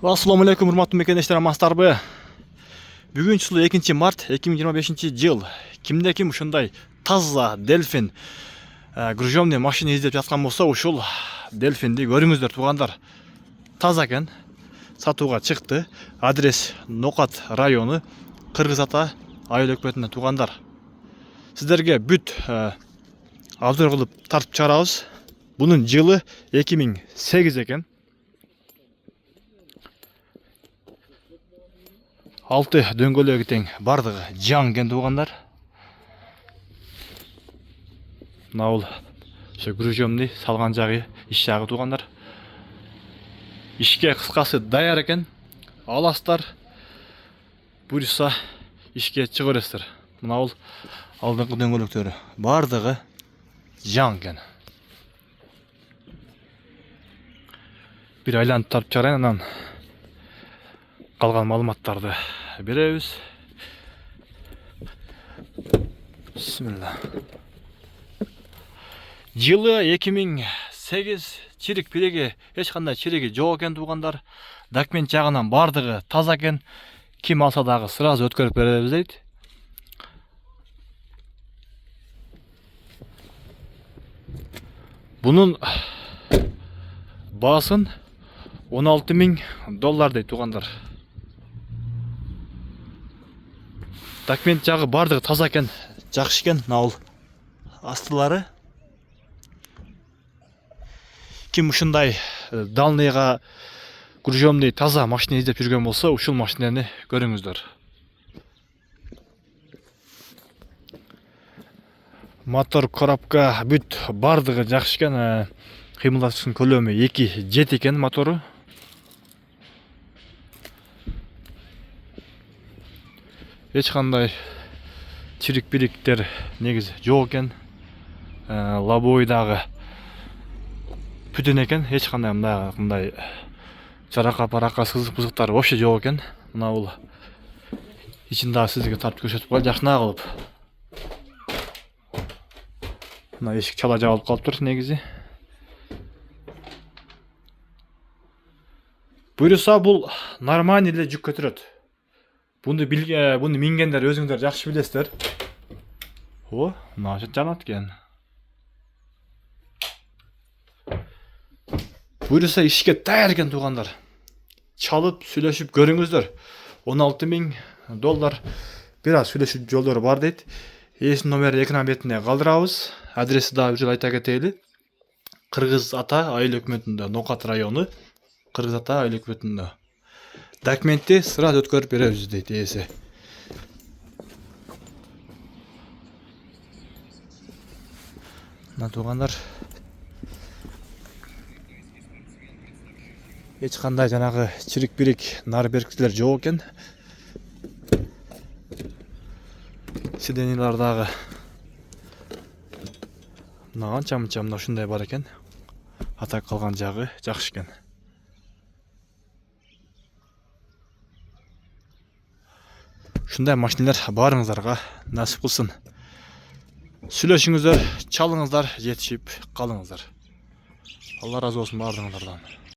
Assalamu alaikum, урматтуу мекендештер, амансыздарбы? Бүгүн чыслуу 2 март 2025 жыл. Кимде ким ушундай таза дельфин гружемный машина издеп жаткан болсо, ушул дельфинди көрүңүздөр туугандар. Таза экен. Сатууга чыкты. Адрес Нокат району, Кыргыз Ата айыл өкмөтүнө туугандар. Сиздерге бүт обзор кылып тартып чыгарабыз. Бунун жылы 2008 экен. 6 дөңгөлөгү тең, бардыгы жан экен туугандар. Мына бул ошо гружемный салган жагы, иш жагы туугандар. Ишке кыскасы даяр экен. Аласыздар, буюрса ишке чыга бересиздер. Мына бул алдыңкы дөңгөлөктөрү бардыгы жан экен. Бир айланып тарып чыгарайын, анан калган маалыматтарды беребиз. Бисмилла. Жылы 2008, чирик биреги, эч кандай чириги жок экен туугандар. Документ жагынан бардыгы таза экен. Ким алса дагы сразу өткөрүп беребиз дейт. Бунун баасын $16,000 дейт туугандар. Документ жагы бардыгы таза экен, жакшы экен. Мына бул астылары. Ким ушундай далныйга гружемный таза машина издеп жүргөн болсо, ушул машинаны көрүңүздөр. Мотор, коробка бүт бардыгы жакшы экен. Кыймылдаштын көлөмү 2,7 экен мотору. Эч кандай чирик бириктер негизи жок экен. Лобой дагы бүтүн экен. Эч кандай мындай жарака сызык-пызыктар вообще жок экен. Мына бул ичин дагы сизге тартып көрсөтүп коелу жакшына кылып. Мына эшик чала жабылып калыптыр негизи. Буюрса бул нормальный эле жүк көтөрөт. Буну мингендер өзүңдөр жакшы билесиздер. О, мына жанат экен. Буюрса ишке даяр экен туугандар. Чалып сүйлөшүп көрүңүздөр. $16,000 бир аз сүйлөшүү жолдору бар дейт. Эсин номери экран бетине калтырабыз. Адреси дагы бир жолу айта кетели. Кыргыз Ата айыл өкмөтүндө, Нокат району, Кыргыз Ата айыл өкмөтүндө. Документти сразу өткөрүп беребиз дейт ээси. Мына туугандар, эч кандай жанагы чирик бирик нар беркитилер жок экен. Сиденьялар дагы мына анча-мынча мына ушундай бар экен. Ата калган жагы жакшы экен. Ушундай машиналар баарыңыздарга насип кылсын. Сүйлөшүңүздөр, чалыңыздар, жетишип калыңыздар. Алла разы болсун баарыңыздардан.